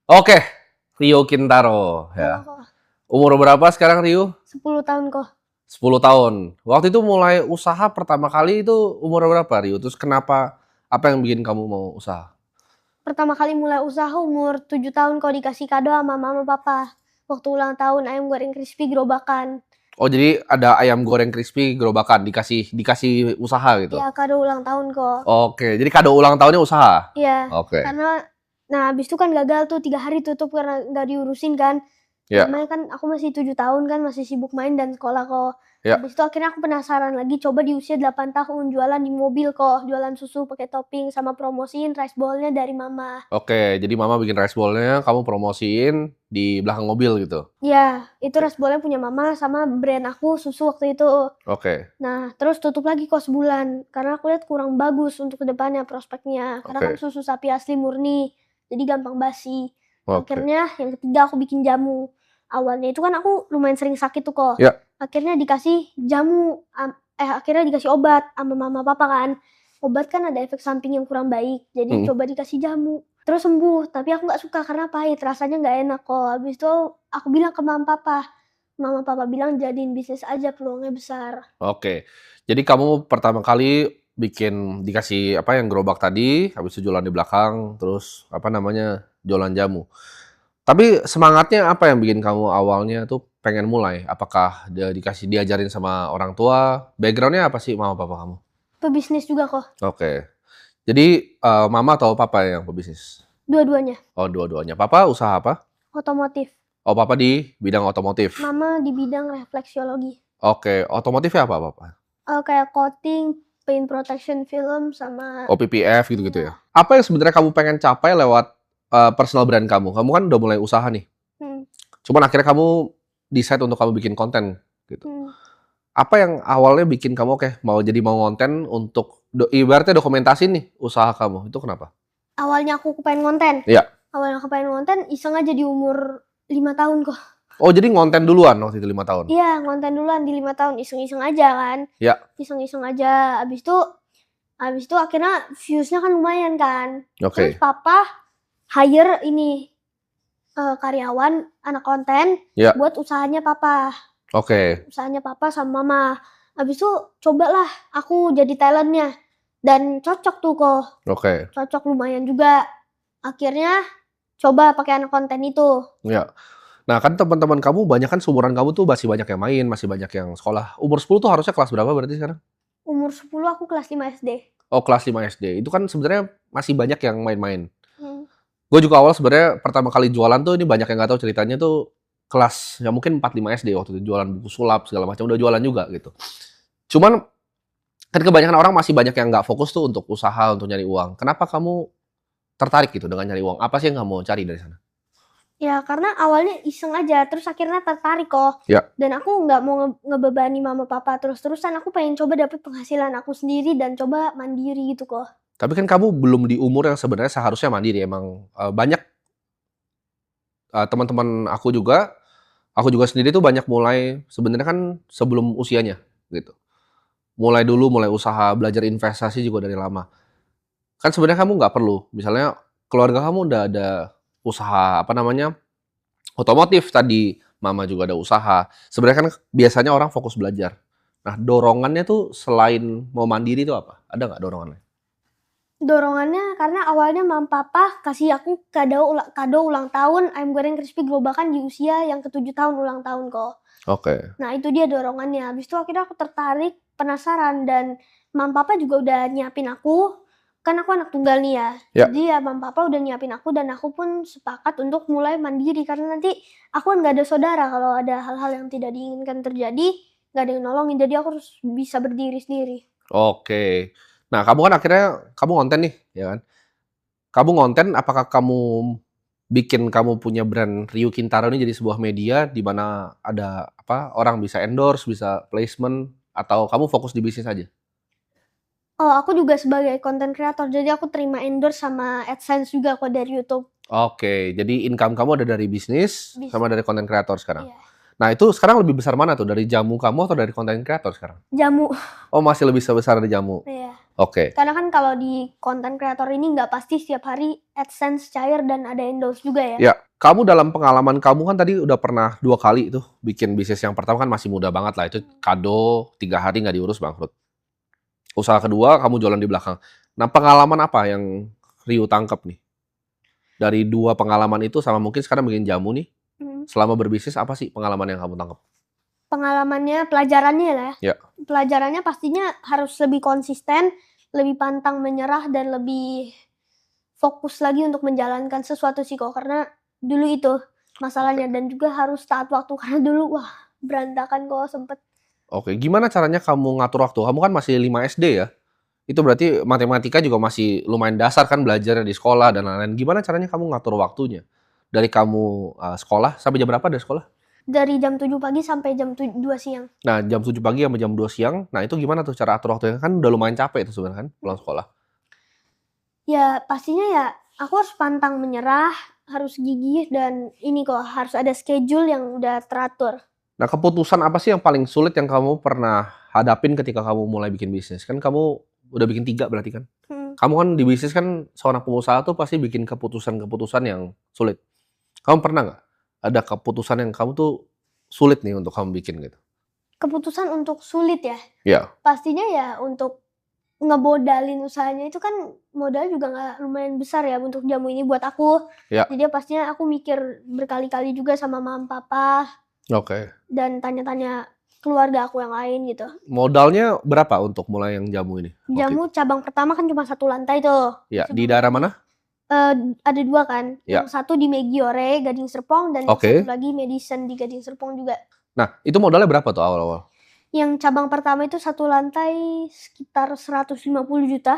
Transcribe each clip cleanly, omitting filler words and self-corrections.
Oke, Rio Kintaro Halo ya. kok, Umur berapa sekarang Rio? 10 tahun kok. 10 tahun. Waktu itu mulai usaha pertama kali itu umur berapa Rio? Terus kenapa? Apa yang bikin kamu mau usaha? Pertama kali mulai usaha umur 7 tahun kok dikasih kado sama mama papa. Waktu ulang tahun ayam goreng crispy gerobakan. Oh, jadi ada ayam goreng crispy gerobakan dikasih usaha gitu. Iya kado ulang tahun kok. Oke, jadi kado ulang tahunnya usaha. Iya, Oke. karena habis itu kan gagal tuh 3 hari tutup karena nggak diurusin kan. Ya, Namanya kan aku masih 7 tahun kan, masih sibuk main dan sekolah kok. ya. Habis itu akhirnya aku penasaran lagi, coba di usia 8 tahun jualan di mobil kok, jualan susu pakai topping sama promosiin rice ball-nya dari mama. Oke, jadi mama bikin rice bowl-nya, kamu promosiin di belakang mobil gitu. Iya, itu Oke. rice ball-nya punya mama sama brand aku susu waktu itu. Oke. Nah, terus tutup lagi kok sebulan, karena aku lihat kurang bagus untuk kedepannya prospeknya, karena kan Oke. susu sapi asli murni, jadi gampang basi. Oke. Akhirnya yang ketiga aku bikin jamu. Awalnya itu kan aku lumayan sering sakit tuh kok. Ya. Akhirnya dikasih jamu, akhirnya dikasih obat sama mama papa kan. Obat kan ada efek samping yang kurang baik, jadi Mm. coba dikasih jamu. Terus sembuh, tapi aku nggak suka karena pahit, rasanya nggak enak kok. Habis itu aku bilang ke mama papa bilang jadiin bisnis aja peluangnya besar. Oke. Jadi kamu pertama kali dikasih apa yang gerobak tadi, habis itu jualan di belakang, terus apa namanya, jualan jamu. Tapi semangatnya apa yang bikin kamu awalnya tuh pengen mulai? Apakah diajarin sama orang tua? Backgroundnya apa sih mama papa kamu? Pebisnis juga kok, Oke. Jadi mama atau papa yang pebisnis? dua-duanya. Oh, dua-duanya. Papa usaha apa? Otomotif, Oh, papa di bidang otomotif. mama di bidang refleksiologi. Oke, otomotifnya apa papa? Kayak coating, paint protection film, sama Oh, PPF gitu-gitu ya. ya. Apa yang sebenarnya kamu pengen capai lewat personal brand kamu? Kamu kan udah mulai usaha nih. Hmm, Cuman akhirnya kamu decide untuk kamu bikin konten gitu. hmm. Apa yang awalnya bikin kamu mau konten untuk ibaratnya dokumentasi nih usaha kamu. Itu kenapa? Awalnya aku kepengen konten. Iya. Awalnya aku pengen konten, iseng aja di umur 5 tahun kok. Oh, jadi ngonten duluan waktu itu 5 tahun. Iya, konten duluan di 5 tahun, iseng-iseng aja kan. Ya. Iseng-iseng aja. Habis itu akhirnya views-nya kan lumayan kan. Oke. Terus papa hire ini karyawan anak konten Ya. buat usahanya papa. Oke. Usahanya papa sama mama. Habis itu cobalah aku jadi talentnya. Dan cocok tuh kok. Oke. Cocok lumayan juga. Akhirnya coba pakai anak konten itu. Ya. Nah, kan teman-teman kamu banyak kan seumuran kamu tuh masih banyak yang main, masih banyak yang sekolah. Umur 10 tuh harusnya kelas berapa berarti sekarang? Umur 10 aku kelas 5 SD. Oh, kelas 5 SD. Itu kan sebenarnya masih banyak yang main-main. Hmm. Gue juga awal sebenarnya pertama kali jualan tuh ini banyak yang nggak tahu ceritanya tuh kelas ya mungkin 4-5 SD waktu itu jualan buku sulap segala macam udah jualan juga gitu. Cuman kan kebanyakan orang masih banyak yang nggak fokus tuh untuk usaha untuk nyari uang. Kenapa kamu tertarik gitu dengan nyari uang? Apa sih yang kamu cari dari sana? Ya karena awalnya iseng aja, terus akhirnya tertarik kok. Ya. Dan aku nggak mau ngebebani mama papa terus-terusan, aku pengen coba dapet penghasilan aku sendiri dan coba mandiri gitu kok. Tapi kan kamu belum di umur yang sebenarnya seharusnya mandiri. Emang banyak teman-teman aku juga sendiri tuh banyak mulai sebenarnya kan sebelum usianya gitu. Mulai dulu, mulai usaha, belajar investasi juga dari lama. Kan sebenarnya kamu nggak perlu, misalnya keluarga kamu udah ada usaha apa namanya otomotif tadi, mama juga ada usaha. Sebenarnya kan biasanya orang fokus belajar. Nah, dorongannya tuh selain mau mandiri itu apa? Ada nggak dorongannya? Dorongannya karena awalnya mama papa kasih aku kado ulang tahun ayam goreng crispy gerobakan di usia yang ke-7 tahun ulang tahun kok. Oke. Nah itu dia dorongannya. Habis itu akhirnya aku tertarik, penasaran, dan mama papa juga udah nyiapin aku. Kan aku anak tunggal nih ya. Ya. Jadi ya mama papa udah nyiapin aku dan aku pun sepakat untuk mulai mandiri. Karena nanti aku kan gak ada saudara kalau ada hal-hal yang tidak diinginkan terjadi. Gak ada yang nolongin, jadi aku harus bisa berdiri sendiri. Oke. Nah, kamu kan akhirnya kamu ngonten nih, ya kan? Kamu ngonten, apakah kamu bikin kamu punya brand Rio Kintaro ini jadi sebuah media di mana ada apa orang bisa endorse, bisa placement, atau kamu fokus di bisnis aja? Oh, aku juga sebagai content creator, jadi aku terima endorse sama AdSense juga kok dari YouTube. Oke, jadi income kamu ada dari bisnis sama dari content creator sekarang. Iya. Nah, itu sekarang lebih besar mana tuh? Dari jamu kamu atau dari content creator sekarang? Jamu. Oh, masih lebih besar dari jamu. Iya. Oke. Karena kan kalau di content creator ini nggak pasti setiap hari AdSense cair dan ada endorse juga ya. Ya, kamu dalam pengalaman kamu kan tadi udah pernah 2 kali tuh bikin bisnis. Yang pertama kan masih muda banget lah, itu kado 3 hari nggak diurus bangkrut. Usaha kedua kamu jualan di belakang. Nah, pengalaman apa yang Ryu tangkap nih? Dari 2 pengalaman itu sama mungkin sekarang bikin jamu nih, Mhm. selama berbisnis apa sih pengalaman yang kamu tangkap? Pengalamannya, pelajarannya lah ya. Ya. Pelajarannya pastinya harus lebih konsisten, lebih pantang menyerah, dan lebih fokus lagi untuk menjalankan sesuatu sih kok. Karena dulu itu masalahnya, dan juga harus taat waktu karena dulu wah berantakan kok sempet. Oke, gimana caranya kamu ngatur waktu? Kamu kan masih 5 SD ya? Itu berarti matematika juga masih lumayan dasar kan belajarnya di sekolah dan lain-lain. Gimana caranya kamu ngatur waktunya? Dari kamu sekolah sampai jam berapa dari sekolah? Dari jam 7 pagi sampai jam 2 siang. Nah, jam 7 pagi sampai jam 2 siang. Nah, itu gimana tuh cara atur waktunya? Kan udah lumayan capek itu sebenarnya kan pulang sekolah. Ya pastinya ya aku harus pantang menyerah, harus gigih, dan ini kok harus ada schedule yang udah teratur. Nah, keputusan apa sih yang paling sulit yang kamu pernah hadapin ketika kamu mulai bikin bisnis? Kan kamu udah bikin 3 berarti kan? Kamu kan di bisnis kan seorang pengusaha tuh pasti bikin keputusan-keputusan yang sulit. Kamu pernah nggak ada keputusan yang kamu tuh sulit nih untuk kamu bikin gitu? Keputusan untuk sulit ya? Ya, Pastinya ya untuk ngebodalin usahanya itu kan modal juga nggak lumayan besar ya untuk jamu ini buat aku. ya, Jadi pastinya aku mikir berkali-kali juga sama mama papa oke. dan tanya-tanya keluarga aku yang lain gitu. Modalnya berapa untuk mulai yang jamu ini? Waktu itu? Jamu cabang pertama kan cuma 1 lantai tuh. Ya, di daerah mana? Ada 2 kan. Ya. Yang satu di Megiore, Gading Serpong, dan yang Oke. satu lagi Madison di Gading Serpong juga. Nah, itu modalnya berapa tuh awal-awal? Yang cabang pertama itu 1 lantai sekitar 150 juta.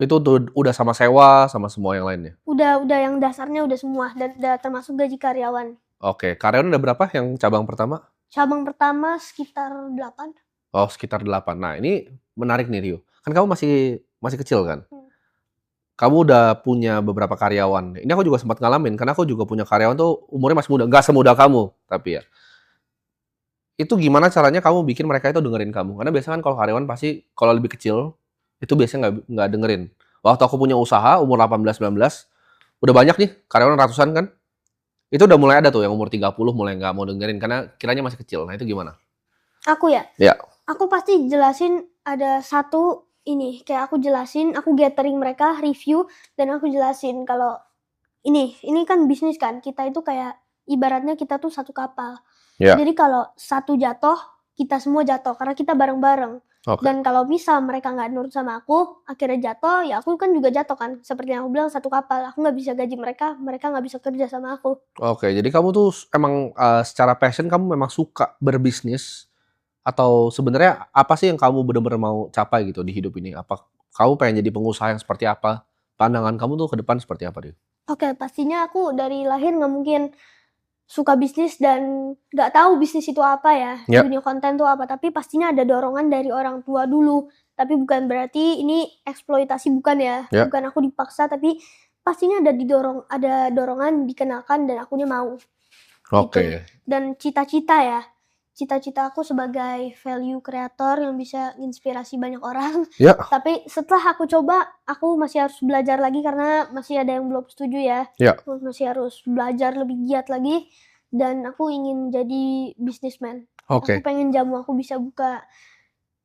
Itu tuh udah sama sewa, sama semua yang lainnya? Udah yang dasarnya udah semua, dan udah termasuk gaji karyawan. Oke, karyawan ada berapa yang cabang pertama? Cabang pertama sekitar 8. Oh, sekitar 8. Nah, ini menarik nih, Rio. Kan kamu masih kecil kan? Kamu udah punya beberapa karyawan. Ini aku juga sempat ngalamin, karena aku juga punya karyawan tuh umurnya masih muda. Nggak semuda kamu, tapi ya. Itu gimana caranya kamu bikin mereka itu dengerin kamu? Karena biasanya kan kalau karyawan pasti, kalau lebih kecil, itu biasanya nggak dengerin. Waktu aku punya usaha, umur 18-19, udah banyak nih, karyawan ratusan kan? Itu udah mulai ada tuh yang umur 30 mulai nggak mau dengerin, karena kiranya masih kecil. Nah, itu gimana? Aku ya? Ya. Aku pasti jelasin ada satu ini, kayak aku jelasin, aku gathering mereka, review, dan aku jelasin kalau ini kan bisnis kan, kita itu kayak ibaratnya kita tuh satu kapal. Ya. Jadi kalau satu jatuh, kita semua jatuh karena kita bareng-bareng. Oke. Dan kalau misal mereka nggak nurut sama aku, akhirnya jatuh, ya aku kan juga jatuh kan. Seperti yang aku bilang, satu kapal. Aku nggak bisa gaji mereka, mereka nggak bisa kerja sama aku. Oke, jadi kamu tuh emang secara passion kamu memang suka berbisnis, atau sebenarnya apa sih yang kamu benar-benar mau capai gitu di hidup ini? Apa kamu pengen jadi pengusaha yang seperti apa? Pandangan kamu tuh ke depan seperti apa, Rio? Oke, pastinya aku dari lahir nggak mungkin suka bisnis dan nggak tahu bisnis itu apa ya, Ya. dunia konten itu apa. Tapi pastinya ada dorongan dari orang tua dulu. Tapi bukan berarti ini eksploitasi, bukan ya. Ya. Bukan aku dipaksa, tapi pastinya ada dorongan dikenalkan dan akunya mau. Oke. Dan cita-cita ya. Cita-cita aku sebagai value creator yang bisa inspirasi banyak orang. Ya. Tapi setelah aku coba, aku masih harus belajar lagi karena masih ada yang belum setuju ya. Ya. Aku masih harus belajar lebih giat lagi, dan aku ingin jadi businessman. Oke. Aku pengen jamu aku bisa buka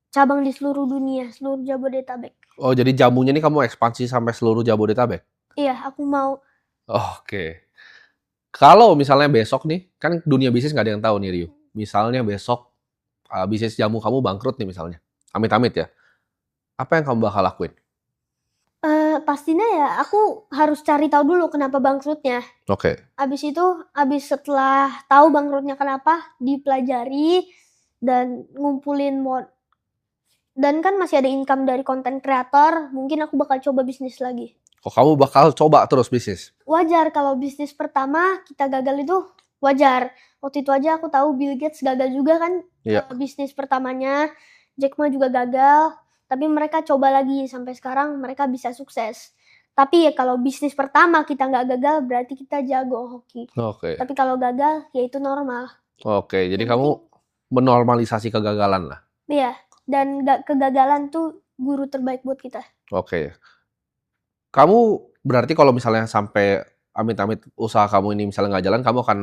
cabang di seluruh dunia, seluruh Jabodetabek. Oh, jadi jamunya ini kamu ekspansi sampai seluruh Jabodetabek? Iya, aku mau. Oke. Kalau misalnya besok nih, kan dunia bisnis nggak ada yang tahu nih, Rio. Misalnya besok bisnis jamu kamu bangkrut nih misalnya. Amit-amit ya. Apa yang kamu bakal lakuin? Pastinya ya aku harus cari tahu dulu kenapa bangkrutnya. Oke. Abis setelah tahu bangkrutnya kenapa, dipelajari dan ngumpulin dan kan masih ada income dari konten kreator, mungkin aku bakal coba bisnis lagi. Kok kamu bakal coba terus bisnis? Wajar kalau bisnis pertama kita gagal itu wajar. Waktu itu aja aku tahu Bill Gates gagal juga kan. Iya. Bisnis pertamanya, Jack Ma juga gagal, tapi mereka coba lagi sampai sekarang mereka bisa sukses. Tapi ya kalau bisnis pertama kita nggak gagal berarti kita jago hoki. Oke. Tapi kalau gagal ya itu normal. Oke, jadi kamu menormalisasi kegagalan lah. Iya, dan kegagalan tuh guru terbaik buat kita. Oke. Kamu berarti kalau misalnya sampai amit-amit usaha kamu ini misalnya nggak jalan, kamu akan